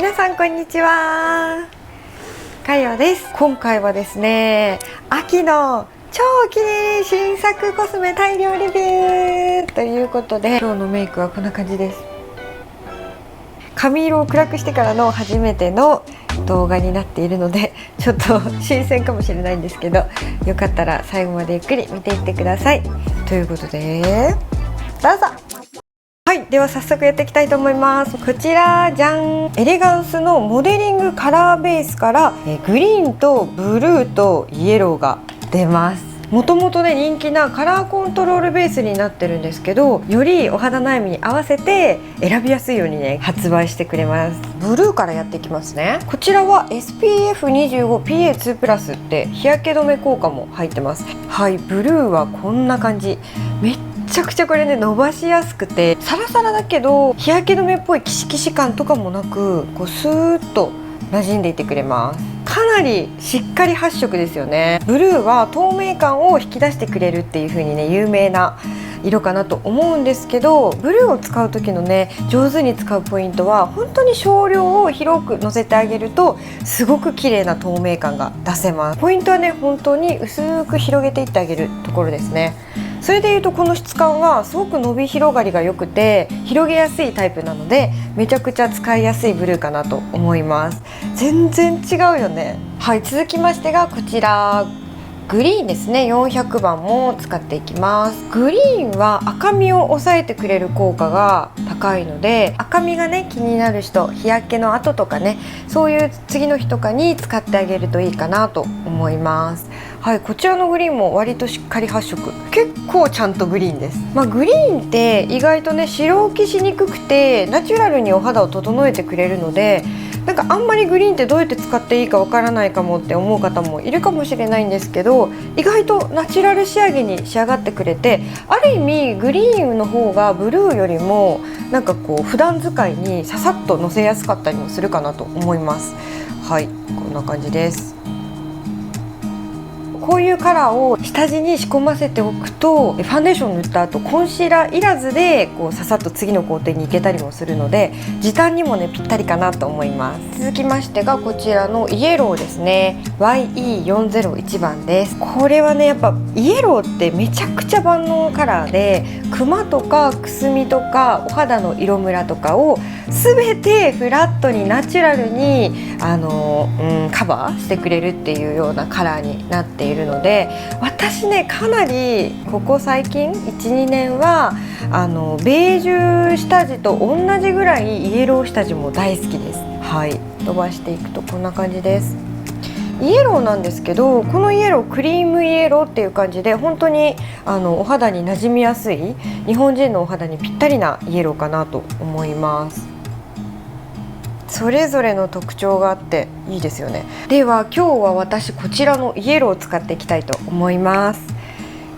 皆さんこんにちは、かよです。今回はですね、秋の超綺麗新作コスメ大量レビューということで、今日のメイクはこんな感じです。髪色を暗くしてからの初めての動画になっているので、ちょっと新鮮かもしれないんですけど、よかったら最後までゆっくり見ていってください。ということでどうぞ。はい、では早速やっていきたいと思います。こちらじゃん、エレガンスのモデリングカラーベースからグリーンとブルーとイエローが出ます。もともとね、人気なカラーコントロールベースになってるんですけど、よりお肌悩みに合わせて選びやすいようにね発売してくれます。ブルーからやっていきますね。こちらは SPF25PA2+ って日焼け止め効果も入ってます。はい、ブルーはこんな感じ。めっちゃくちゃこれね伸ばしやすくてサラサラだけど日焼け止めっぽいキシキシ感とかもなく、こうスーッと馴染んでいてくれます。かなりしっかり発色ですよね。ブルーは透明感を引き出してくれるっていう風にね有名な色かなと思うんですけど、ブルーを使う時のね上手に使うポイントは、本当に少量を広くのせてあげるとすごく綺麗な透明感が出せます。ポイントはね本当に薄く広げていってあげるところですね。それでいうとこの質感はすごく伸び広がりが良くて広げやすいタイプなので、めちゃくちゃ使いやすいブルーかなと思います。全然違うよね。はい、続きましてがこちらグリーンですね。400番も使っていきます。グリーンは赤みを抑えてくれる効果が高いので、赤みがね気になる人、日焼けの後とかね、そういう次の日とかに使ってあげるといいかなと思います。はい、こちらのグリーンも割としっかり発色、結構ちゃんとグリーンです。グリーンって意外とね白浮きしにくくてナチュラルにお肌を整えてくれるので、なんかあんまりグリーンってどうやって使っていいかわからないかもって思う方もいるかもしれないんですけど、意外とナチュラル仕上げに仕上がってくれて、ある意味グリーンの方がブルーよりもなんかこう普段使いにささっとのせやすかったりもするかなと思います。はい、こんな感じです。こういうカラーを下地に仕込ませておくと、ファンデーション塗った後コンシーラーいらずでこうささっと次の工程に行けたりもするので、時短にもねぴったりかなと思います。続きましてがこちらのイエローですね。 YE401 番です。これはねやっぱイエローってめちゃくちゃ万能カラーで、クマとかくすみとかお肌の色ムラとかを全てフラットにナチュラルにカバーしてくれるっていうようなカラーになっているので、私ねかなりここ最近 1,2 年はベージュ下地と同じぐらいイエロー下地も大好きです。はい、伸ばしていくとこんな感じです。イエローなんですけど、このイエロークリームイエローっていう感じで、本当にお肌に馴染みやすい日本人のお肌にぴったりなイエローかなと思います。それぞれの特徴があっていいですよね。では今日は私こちらのイエローを使っていきたいと思います。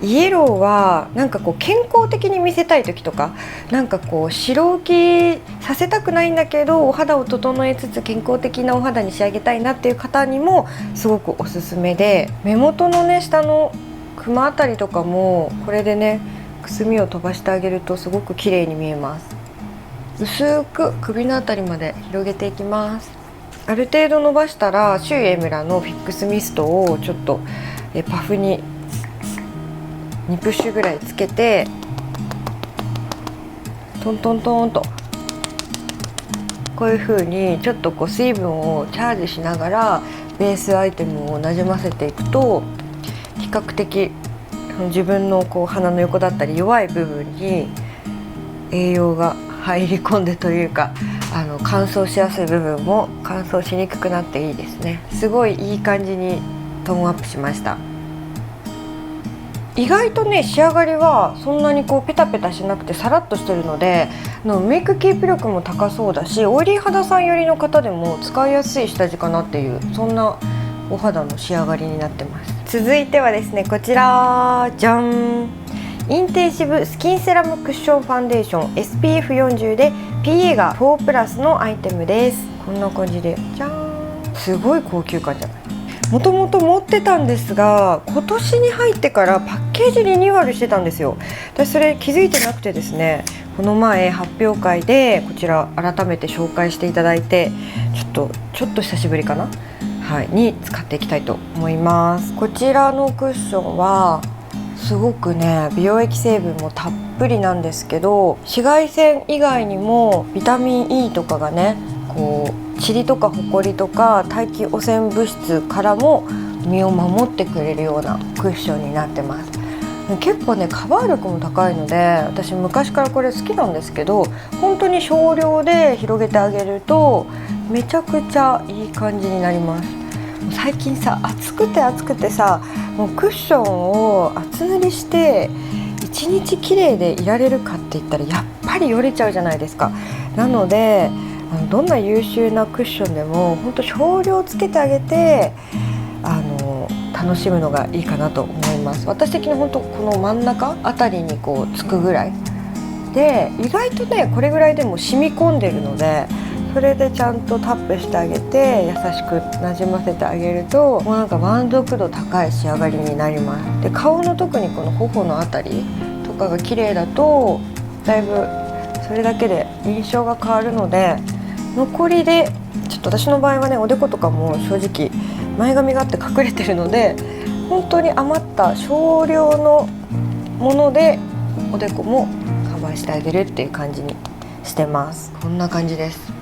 イエローはなんかこう健康的に見せたい時とか、なんかこう白浮きさせたくないんだけどお肌を整えつつ健康的なお肌に仕上げたいなっていう方にもすごくおすすめで、目元のね下のクマあたりとかもこれでねくすみを飛ばしてあげるとすごく綺麗に見えます。薄く首のあたりまで広げていきます。ある程度伸ばしたらシュウエムラのフィックスミストをちょっとパフに2プッシュぐらいつけてトントントンとこういう風にちょっとこう水分をチャージしながらベースアイテムをなじませていくと、比較的自分のこう鼻の横だったり弱い部分に栄養が入り込んでというか、乾燥しやすい部分も乾燥しにくくなっていいですね。すごいいい感じにトーンアップしました。意外とね仕上がりはそんなにこうペタペタしなくてサラッとしてるので、メイクキープ力も高そうだし、オイリー肌さん寄りの方でも使いやすい下地かなっていう、そんなお肌の仕上がりになってます。続いてはですねこちらじゃん、インテンシブスキンセラムクッションファンデーション SPF40 で PA が4+のアイテムです。こんな感じでじゃーん、すごい高級感じゃない。もともと持ってたんですが、今年に入ってからパッケージリニューアルしてたんですよ。私それ気づいてなくてですね、この前発表会でこちら改めて紹介していただいて、ちょちょっと久しぶりかな、はい、に使っていきたいと思います。こちらのクッションはすごくね美容液成分もたっぷりなんですけど、紫外線以外にもビタミン E とかがねこうチリとかホコリとか大気汚染物質からも身を守ってくれるようなクッションになってます。結構ねカバー力も高いので、私昔からこれ好きなんですけど、本当に少量で広げてあげるとめちゃくちゃいい感じになります。最近さ暑くてさ、もうクッションを厚塗りして一日綺麗でいられるかって言ったらやっぱりよれちゃうじゃないですか。なのでどんな優秀なクッションでも本当少量つけてあげて楽しむのがいいかなと思います。私的に本当この真ん中あたりにこうつくぐらいで、意外とねこれぐらいでも染み込んでるので、それでちゃんとタップしてあげて優しくなじませてあげると、もうなんか満足度高い仕上がりになります。で顔の特にこの頬のあたりとかが綺麗だとだいぶそれだけで印象が変わるので、残りでちょっと私の場合はねおでことかも正直前髪があって隠れてるので、本当に余った少量のものでおでこもカバーしてあげるっていう感じにしてます。こんな感じです。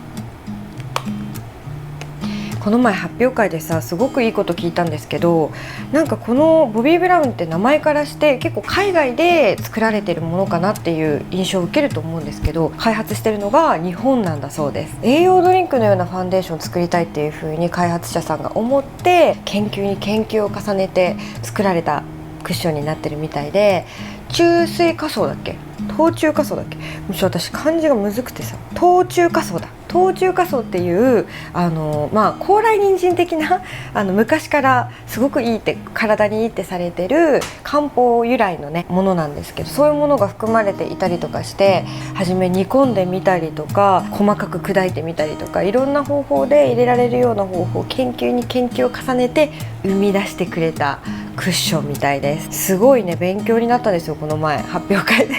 この前発表会でさすごくいいこと聞いたんですけど、なんかこのボビー・ブラウンって名前からして結構海外で作られてるものかなっていう印象を受けると思うんですけど、開発してるのが日本なんだそうです。栄養ドリンクのようなファンデーションを作りたいっていう風に開発者さんが思って研究に研究を重ねて作られたクッションになってるみたいで、中水仮想だっけ冬中仮想だっけ、むしろ私漢字がむずくてさ、冬中仮想だ、冬中仮想っていう高麗人参的な昔からすごくいいって体にいいってされてる漢方由来のねものなんですけど、そういうものが含まれていたりとかして、初め煮込んでみたりとか細かく砕いてみたりとか、いろんな方法で入れられるような方法を研究に研究を重ねて生み出してくれたクッションみたいです。すごいね勉強になったんですよこの前発表会で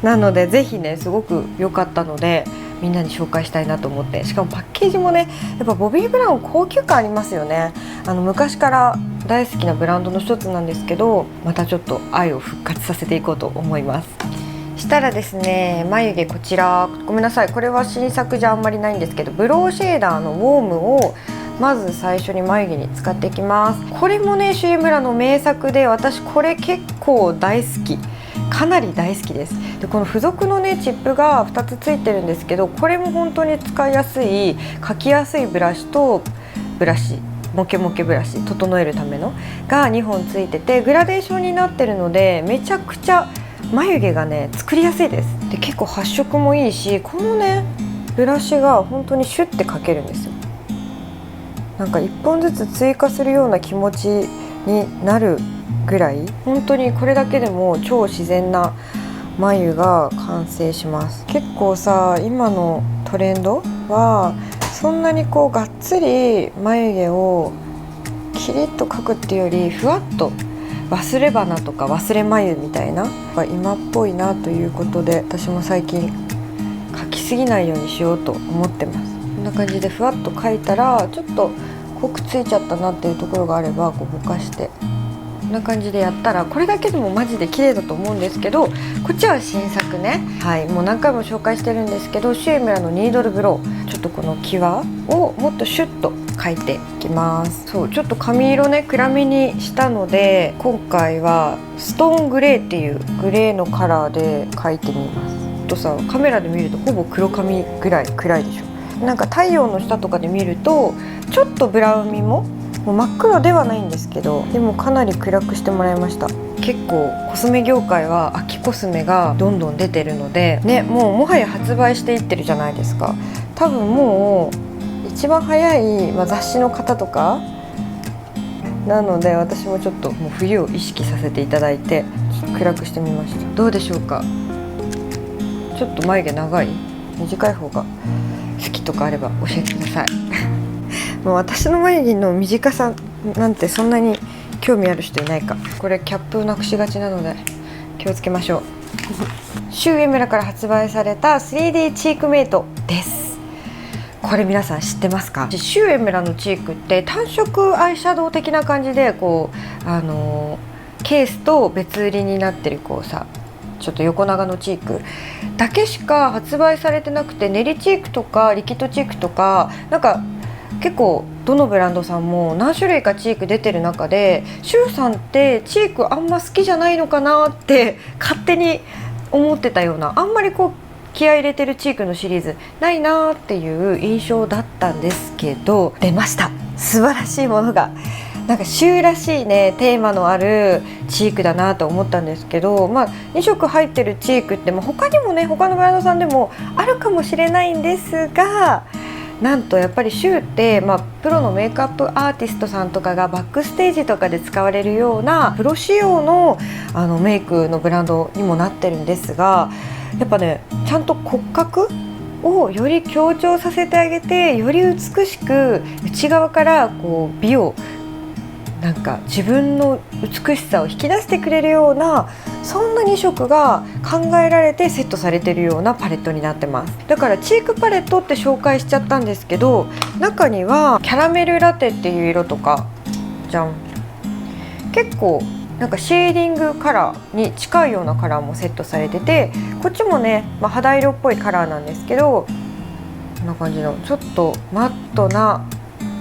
なのでぜひねすごく良かったのでみんなに紹介したいなと思って、しかもパッケージもねやっぱボビー・ブラウン高級感ありますよね。昔から大好きなブランドの一つなんですけど、またちょっと愛を復活させていこうと思います。したらですね、眉毛こちらごめんなさい、これは新作じゃあんまりないんですけど、ブローシェーダーのウォームをまず最初に眉毛に使っていきます。これもねシュエムラの名作で、私これ結構大好き、かなり大好きです。でこの付属のねチップが2つついてるんですけど、これも本当に使いやすい描きやすいブラシとブラシ、モケモケブラシ整えるためのが2本ついてて、グラデーションになってるのでめちゃくちゃ眉毛がね作りやすいです。で結構発色もいいし、このねブラシが本当にシュッて描けるんですよ。なんか1本ずつ追加するような気持ちになるぐらい、本当にこれだけでも超自然な眉が完成します。結構さ今のトレンドはそんなにこうがっつり眉毛をキリッと描くっていうより、ふわっと忘れ花とか忘れ眉みたいな今っぽいなということで、私も最近描きすぎないようにしようと思ってます。こんな感じでふわっと描いたら、ちょっと濃くついちゃったなっていうところがあればこうぼかして、こんな感じでやったらこれだけでもマジで綺麗だと思うんですけど、こっちは新作ね、はい、もう何回も紹介してるんですけど、シュエムラのニードルブロー、ちょっとこの際をもっとシュッと描いていきます。そうちょっと髪色ね暗めにしたので、今回はストーングレーっていうグレーのカラーで描いてみます。とさカメラで見るとほぼ黒髪ぐらい暗いでしょ。なんか太陽の下とかで見るとちょっとブラウンみもう真っ黒ではないんですけど、でもかなり暗くしてもらいました。結構コスメ業界は秋コスメがどんどん出てるのでね、もはや発売していってるじゃないですか。多分もう一番早い、雑誌の方とかなので、私もちょっともう冬を意識させていただいてちょっと暗くしてみました。どうでしょうか。ちょっと眉毛長い短い方が好きとかあれば教えてくださいもう私の眉毛の短さなんてそんなに興味ある人いないか。これキャップをなくしがちなので気をつけましょうシュウエムラから発売された 3D チークメイトです。これ皆さん知ってますか？シュエムラのチークって単色アイシャドウ的な感じでこうケースと別売りになってるこうさ、ちょっと横長のチークだけしか発売されてなくて、練りチークとかリキッドチークとかなんか結構どのブランドさんも何種類かチーク出てる中で、シュウさんってチークあんま好きじゃないのかなって勝手に思ってたような、あんまりこう気合い入れてるチークのシリーズないなっていう印象だったんですけど、出ました、素晴らしいものが。なんかシューらしいねテーマのあるチークだなと思ったんですけど、2色入ってるチークって他にもね、他のブランドさんでもあるかもしれないんですが、なんとやっぱりシューって、プロのメイクアップアーティストさんとかがバックステージとかで使われるようなプロ仕様のメイクのブランドにもなってるんですが、やっぱねちゃんと骨格をより強調させてあげて、より美しく内側からこう美をなんか自分の美しさを引き出してくれるような、そんな2色が考えられてセットされているようなパレットになってます。だからチークパレットって紹介しちゃったんですけど、中にはキャラメルラテっていう色とか、じゃん、結構なんかシェーディングカラーに近いようなカラーもセットされてて、こっちもね、肌色っぽいカラーなんですけど、こんな感じのちょっとマットな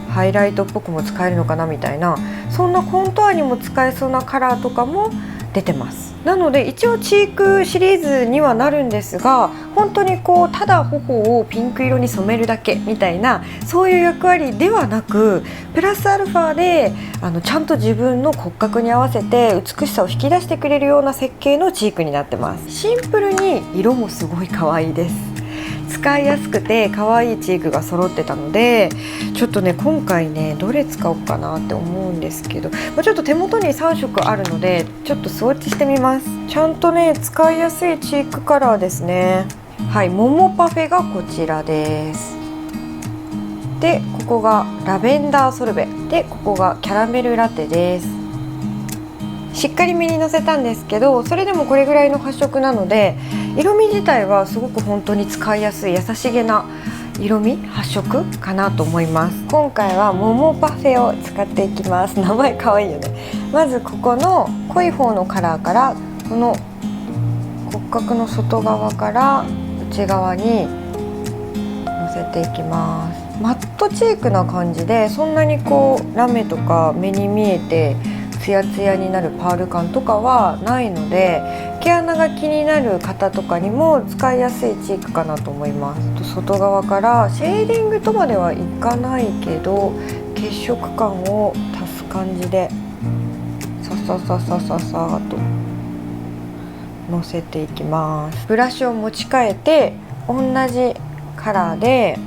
ハイライトっぽくも使えるのかなみたいな、そんなコントアにも使えそうなカラーとかも出てます。なので一応チークシリーズにはなるんですが、本当にこうただ頬をピンク色に染めるだけみたいな、そういう役割ではなく、プラスアルファでちゃんと自分の骨格に合わせて美しさを引き出してくれるような設計のチークになってます。シンプルに色もすごい可愛いです。使いやすくて可愛いチークが揃ってたので、ちょっとね今回ねどれ使おうかなって思うんですけど、ちょっと手元に3色あるのでちょっとスウォッチしてみます。ちゃんとね使いやすいチークカラーですね。はい、モモパフェがこちらです。でここがラベンダーソルベで、ここがキャラメルラテです。しっかりめにのせたんですけど、それでもこれぐらいの発色なので、色味自体はすごく本当に使いやすい優しげな色味発色かなと思います。今回はモモパフェを使っていきます。名前かわいいよね。まずここの濃い方のカラーから、この骨格の外側から内側にのせていきます。マットチークな感じで、そんなにこうラメとか目に見えてツヤツヤになるパール感とかはないので、毛穴が気になる方とかにも使いやすいチークかなと思います。外側からシェーディングとまではいかないけど、血色感を足す感じでささささささーっとのせていきます。ブラシを持ち替えて同じカラーで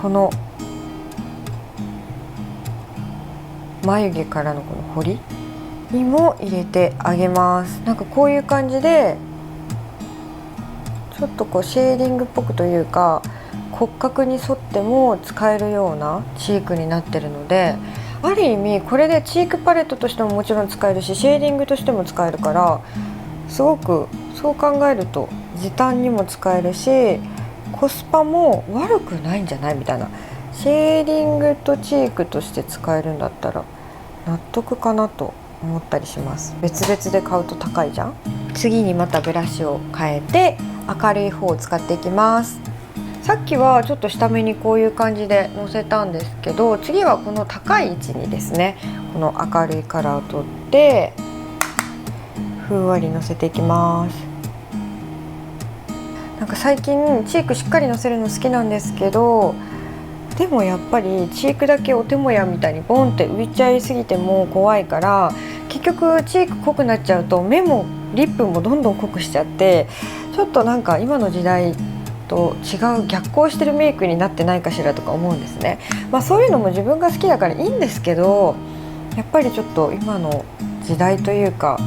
この眉毛からのこの彫りにも入れてあげます。なんかこういう感じでちょっとこうシェーディングっぽくというか、骨格に沿っても使えるようなチークになってるので、ある意味これでチークパレットとしてももちろん使えるし、シェーディングとしても使えるから、すごくそう考えると時短にも使えるし、コスパも悪くないんじゃないみたいな。シェーディングとチークとして使えるんだったら納得かなと思ったりします。別々で買うと高いじゃん。次にまたブラシを変えて明るい方を使っていきます。さっきはちょっと下目にこういう感じでのせたんですけど、次はこの高い位置にですね、この明るいカラーを取ってふんわりのせていきます。なんか最近チークしっかりのせるの好きなんですけど、でもやっぱりチークだけお手もやみたいにボンって浮いちゃいすぎても怖いから、結局チーク濃くなっちゃうと目もリップもどんどん濃くしちゃって、ちょっとなんか今の時代と違う逆行してるメイクになってないかしらとか思うんですね。そういうのも自分が好きだからいいんですけど、やっぱりちょっと今の時代というか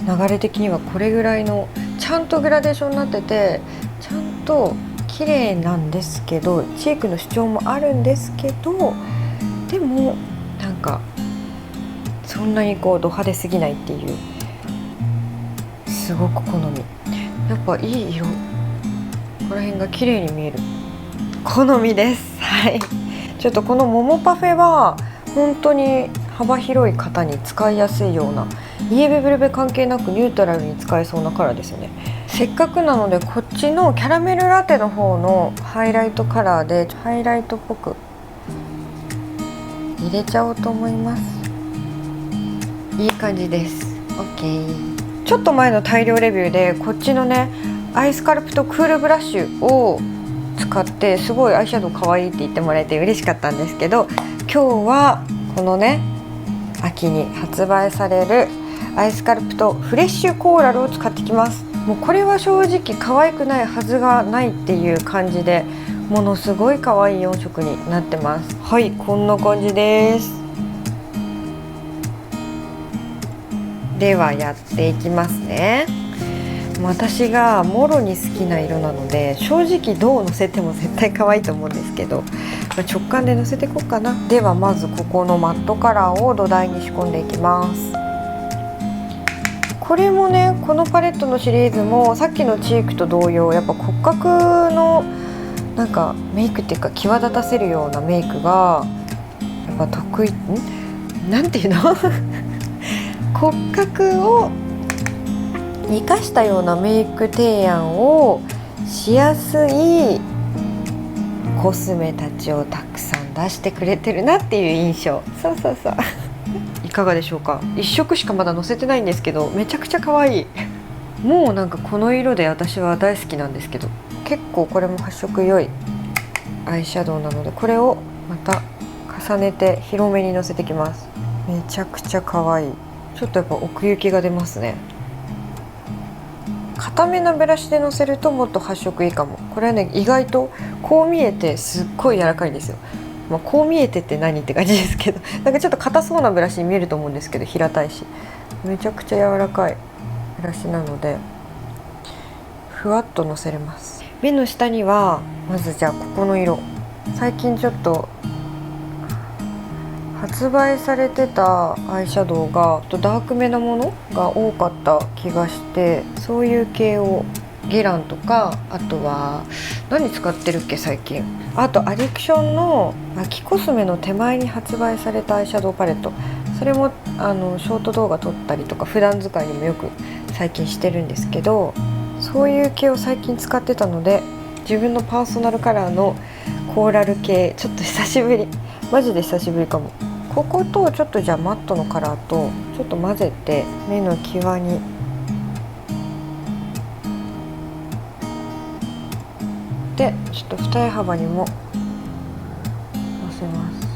流れ的にはこれぐらいのちゃんとグラデーションになってて、ちゃんと綺麗なんですけど、チークの主張もあるんですけど、でもなんかそんなにこうド派手すぎないっていう、すごく好み。やっぱいい色、ここら辺が綺麗に見える。好みです。はい、ちょっとこのモモパフェは本当に幅広い方に使いやすいような、イエベブルベ関係なくニュートラルに使えそうなカラーですよね。せっかくなのでこっちのキャラメルラテの方のハイライトカラーでハイライトっぽく入れちゃおうと思います。いい感じです。 OK。 ちょっと前の大量レビューでこっちのねアイスカルプとクールブラッシュを使ってすごいアイシャドウ可愛いって言ってもらえて嬉しかったんですけど、今日はこのね秋に発売されるアイスカルプとフレッシュコーラルを使ってきます。もうこれは正直可愛くないはずがないっていう感じで、ものすごい可愛い4色になってます。はい、こんな感じです。ではやっていきますね。私がもろに好きな色なので正直どうのせても絶対可愛いと思うんですけど、直感でのせていこうかな。ではまずここのマットカラーを土台に仕込んでいきます。これもね、このパレットのシリーズもさっきのチークと同様、やっぱ骨格のなんかメイクっていうか際立たせるようなメイクがやっぱ得意、なんていうの骨格を生かしたようなメイク提案をしやすいコスメたちをたくさん出してくれてるなっていう印象。そういかがでしょうか。1色しかまだ載せてないんですけどめちゃくちゃ可愛いもうなんかこの色で私は大好きなんですけど、結構これも発色良いアイシャドウなのでこれをまた重ねて広めにのせてきます。めちゃくちゃ可愛い。ちょっとやっぱ奥行きが出ますね。固めのブラシでのせるともっと発色いいかも。これはね意外とこう見えてすっごい柔らかいんですよ。こう見えてって何って感じですけどなんかちょっと硬そうなブラシに見えると思うんですけど、平たいしめちゃくちゃ柔らかいブラシなのでふわっとのせれます。目の下にはまずじゃあここの色、最近ちょっと発売されてたアイシャドウがダークめなものが多かった気がして、そういう系をゲランとか、あとは何使ってるっけ最近、あとアディクションの秋コスメの手前に発売されたアイシャドウパレット、それもショート動画撮ったりとか普段使いにもよく最近してるんですけど、そういう系を最近使ってたので自分のパーソナルカラーのコーラル系ちょっと久しぶり、マジで久しぶりかも。こことちょっとじゃあマットのカラーとちょっと混ぜて目の際にでちょっと二重幅にものせます。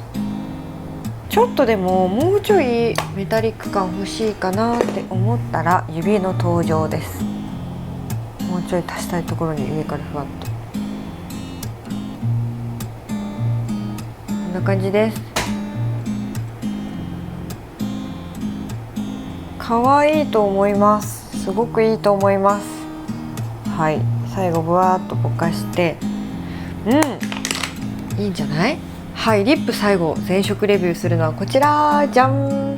ちょっとでももうちょいメタリック感欲しいかなって思ったら指の登場です。もうちょい足したいところに上からふわっとこんな感じです。可愛いと思います。すごくいいと思います。はい、最後ぶわーっとぼかして、いいんじゃない。はい、リップ最後全色レビューするのはこちら、じゃん。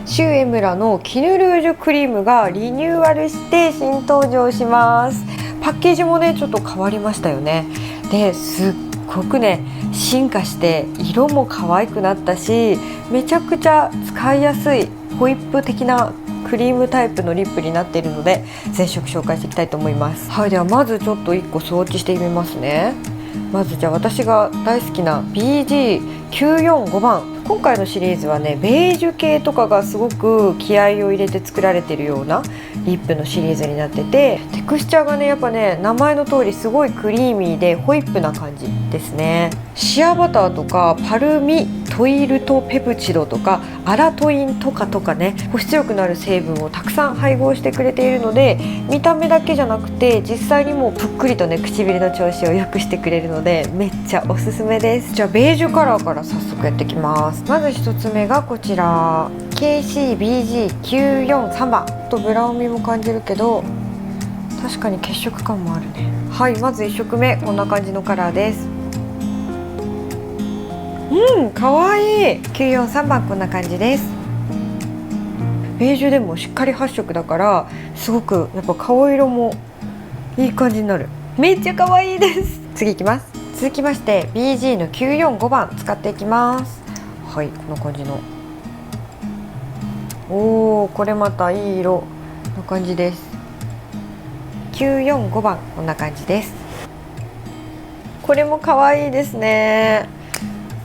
シュエムラのキヌルージュクリームがリニューアルして新登場します。パッケージもねちょっと変わりましたよね。ですっごくね進化して色も可愛くなったし、めちゃくちゃ使いやすいホイップ的なクリームタイプのリップになっているので全色紹介していきたいと思います。はい、ではまずちょっと1個装置してみますね。まずじゃあ私が大好きな BG945 番、今回のシリーズはねベージュ系とかがすごく気合を入れて作られているようなリップのシリーズになってて、テクスチャーがねやっぱね名前の通りすごいクリーミーでホイップな感じですね。シアバターとかパルミトイルトペプチドとかアラトインとかね、保湿力のある成分をたくさん配合してくれているので、見た目だけじゃなくて実際にもぷっくりとね唇の調子を良くしてくれるのでめっちゃおすすめです。じゃあベージュカラーから早速やっていきます。まず1つ目がこちら KCBG943 番とブラウンみも感じるけど確かに血色感もあるね。はい、まず1色目こんな感じのカラーです。かわいい。943番こんな感じです。ベージュでもしっかり発色だからすごくやっぱ顔色もいい感じになる。めっちゃ可愛いです。次いきます。続きまして BG の945番使っていきます。はい、こんな感じの、おー、これまたいい色な感じです。945番こんな感じです。これも可愛いですね。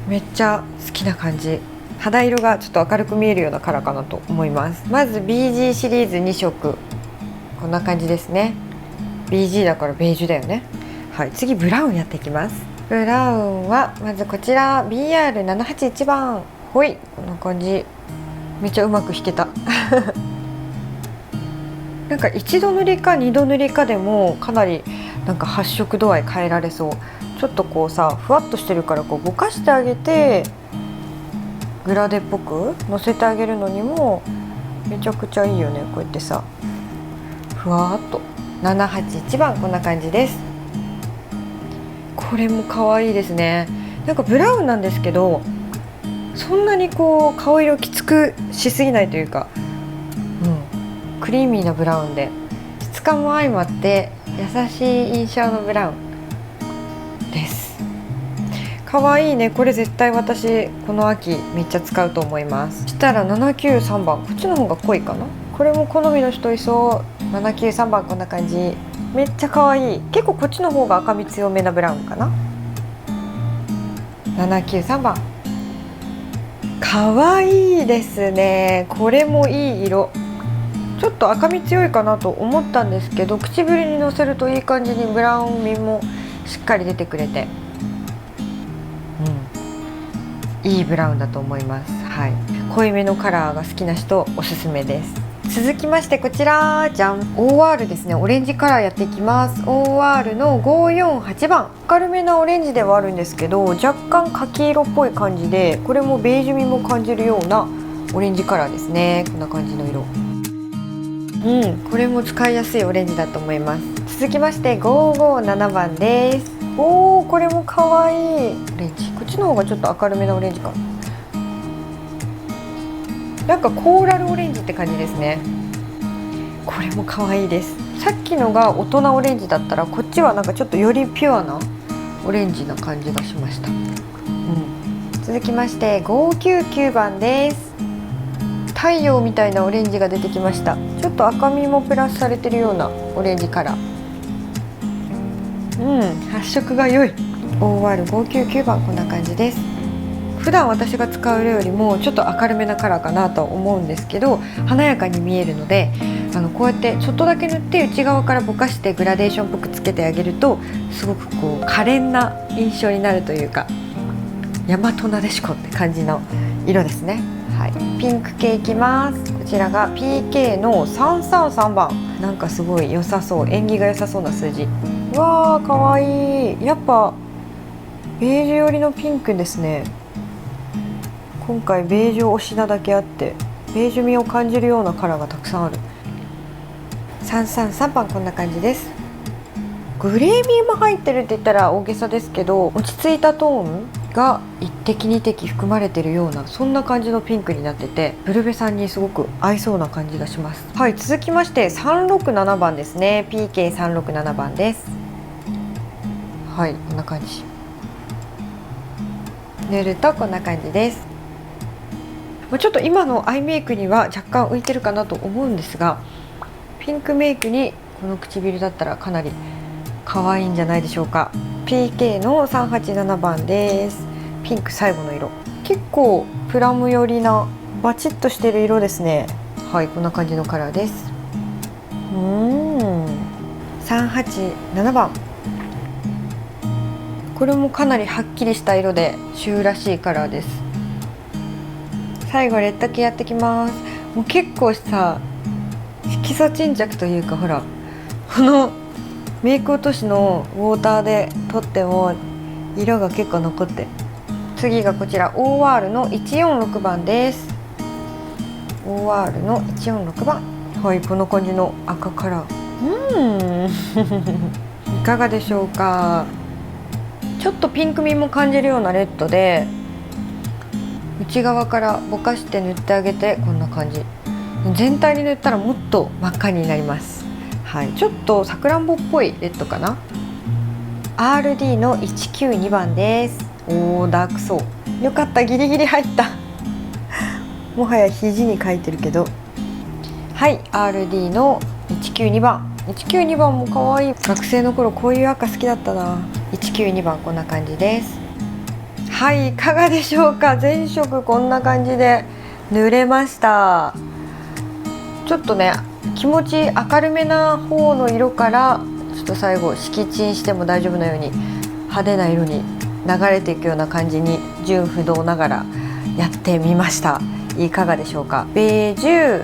めっちゃ好きな感じ。肌色がちょっと明るく見えるようなカラーかなと思います。まず BG シリーズ2色こんな感じですね。 BG だからベージュだよね。はい、次ブラウンやっていきます。ブラウンはまずこちら BR781 番、ほい、こんな感じ。めっちゃうまく引けたなんか一度塗りか二度塗りかでもかなりなんか発色度合い変えられそう。ちょっとこうさ、ふわっとしてるからこうぼかしてあげてグラデっぽくのせてあげるのにもめちゃくちゃいいよね。こうやってさ、ふわっと。781番こんな感じです。これも可愛いですね。なんかブラウンなんですけど、そんなにこう顔色きつくしすぎないというか、クリーミーなブラウンで質感も相まって優しい印象のブラウンです。可愛いね。これ絶対私この秋めっちゃ使うと思います。したら793番、こっちの方が濃いかな。これも好みの人いそう。793番こんな感じ。めっちゃ可愛い。結構こっちの方が赤み強めなブラウンかな。793番可愛いですね。これもいい色。ちょっと赤み強いかなと思ったんですけど、唇にのせるといい感じにブラウン味もしっかり出てくれて、いいブラウンだと思います。はい、濃いめのカラーが好きな人おすすめです。続きましてこちらじゃん、 OR ですね。オレンジカラーやっていきます。 OR の548番、明るめなオレンジではあるんですけど若干柿色っぽい感じで、これもベージュ味も感じるようなオレンジカラーですね。こんな感じの色。これも使いやすいオレンジだと思います。続きまして557番です。おー、これも可愛いオレンジ。こっちの方がちょっと明るめなオレンジかな。なんかコーラルオレンジって感じですね。これも可愛いです。さっきのが大人オレンジだったら、こっちはなんかちょっとよりピュアなオレンジな感じがしました。続きまして599番です。太陽みたいなオレンジが出てきました。ちょっと赤みもプラスされてるようなオレンジカラー。発色が良い。 OR599 番こんな感じです。普段私が使う色よりもちょっと明るめなカラーかなと思うんですけど、華やかに見えるので、こうやってちょっとだけ塗って内側からぼかしてグラデーションっぽくつけてあげると、すごくこう可憐な印象になるというか、大和なでしこって感じの色ですね。はい、ピンク系いきます。こちらが PK の333番。なんかすごい良さそう、縁起が良さそうな数字。わー、かわいい。やっぱベージュ寄りのピンクですね。今回ベージュ推しなだけあって、ベージュ味を感じるようなカラーがたくさんある。333番こんな感じです。グレーミーも入ってるって言ったら大げさですけど、落ち着いたトーンが1滴2滴含まれてるような、そんな感じのピンクになってて、ブルベさんにすごく合いそうな感じがします。はい、続きまして367番ですね。 PK367 番です。はい、こんな感じ。塗るとこんな感じです。ちょっと今のアイメイクには若干浮いてるかなと思うんですが、ピンクメイクにこの唇だったらかなり可愛いんじゃないでしょうか。 PK の387番です。ピンク最後の色、結構プラム寄りなバチッとしてる色ですね。はい、こんな感じのカラーです。387番、これもかなりはっきりした色でシューらしいカラーです。最後レッド系やってきます。もう結構さ、色素沈着というか、ほらこのメイク落としのウォーターで取っても色が結構残って。次がこちら OR の146番です。 OR の146番、はい、この感じの赤カラー。いかがでしょうか。ちょっとピンク味も感じるようなレッドで、内側からぼかして塗ってあげて、こんな感じ。全体に塗ったらもっと真っ赤になります。はい、ちょっとさくらんぼっぽいレッドかな。RD の192番です。おー、ダークそう。よかった、ギリギリ入ったもはや肘に書いてるけど、はい、 RD の192番。192番も可愛い。学生の頃こういう赤好きだったな。192番こんな感じです。はい、いかがでしょうか。全色こんな感じで塗れました。ちょっとね、気持ち明るめな方の色からちょっと最後色沈しても大丈夫なように派手な色に流れていくような感じに純不動ながらやってみました。いかがでしょうか。ベージュ、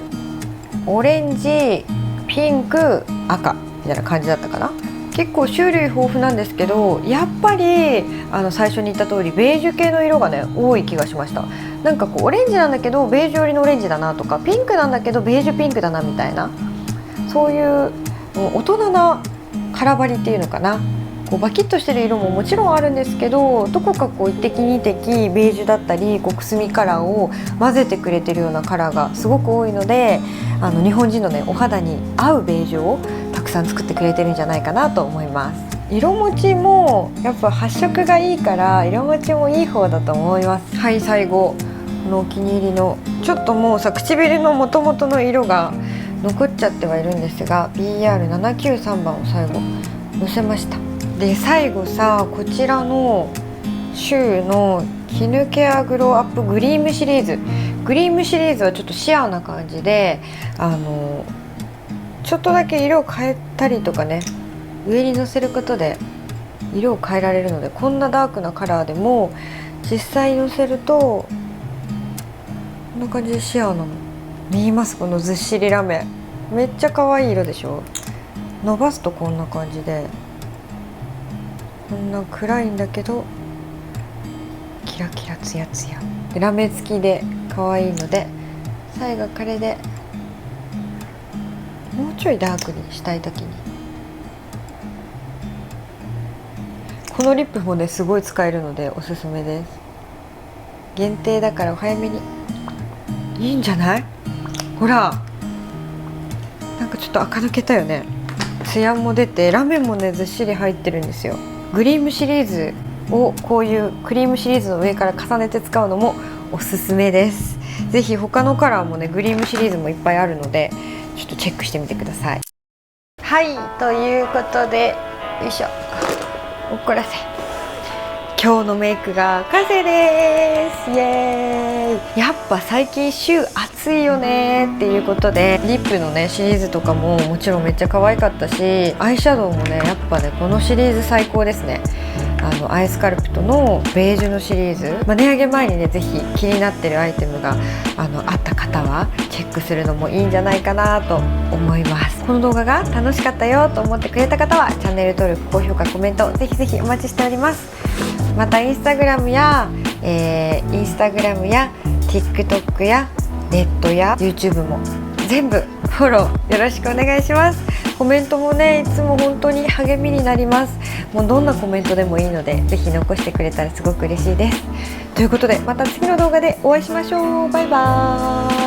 オレンジ、ピンク、赤みたいな感じだったかな。結構種類豊富なんですけど、やっぱり最初に言った通りベージュ系の色がね多い気がしました。なんかこうオレンジなんだけどベージュ寄りのオレンジだなとか、ピンクなんだけどベージュピンクだなみたいな、そういう大人なカラバリっていうのかな。こうバキッとしてる色ももちろんあるんですけど、どこかこう1滴2滴ベージュだったりこうくすみカラーを混ぜてくれてるようなカラーがすごく多いので、日本人のねお肌に合うベージュをたくさん作ってくれてるんじゃないかなと思います。色持ちもやっぱ発色がいいから色持ちもいい方だと思います。はい、最後このお気に入りのちょっともうさ、唇の元々の色が残っちゃってはいるんですが BR793 番を最後のせました。で最後さ、こちらのシューの絹ケアグローアップグリームシリーズ。グリームシリーズはちょっとシアーな感じで、ちょっとだけ色を変えたりとかね、上にのせることで色を変えられるので、こんなダークなカラーでも実際のせるとこんな感じでシアーなの見えます。このずっしりラメめっちゃ可愛い色でしょ。伸ばすとこんな感じで、こんな暗いんだけどキラキラツヤツヤでラメ付きで可愛いので、最後これでもうちょいダークにしたい時に、このリップもねすごい使えるのでおすすめです。限定だからお早めに。いいんじゃない？ほら、なんかちょっと垢抜けたよね。ツヤも出てラメもねずっしり入ってるんですよ。グリームシリーズをこういうクリームシリーズの上から重ねて使うのもおすすめです。ぜひ他のカラーもねグリームシリーズもいっぱいあるのでちょっとチェックしてみてください。はい、ということで、よいしょ、怒らせ、今日のメイクが完成です。イエーイ。やっぱ最近シュー暑いよねっていうことで、リップのねシリーズとかももちろんめっちゃ可愛かったし、アイシャドウもねやっぱねこのシリーズ最高ですね。アイスカルプトのベージュのシリーズ、値上げ前にねぜひ気になってるアイテムがあった方はチェックするのもいいんじゃないかなと思います。この動画が楽しかったよと思ってくれた方はチャンネル登録、高評価、コメントぜひぜひお待ちしております。またインスタグラムや、TikTok やネットや YouTube も全部フォローよろしくお願いします。コメントもねいつも本当に励みになります。もうどんなコメントでもいいのでぜひ残してくれたらすごく嬉しいです。ということでまた次の動画でお会いしましょう。バイバーイ。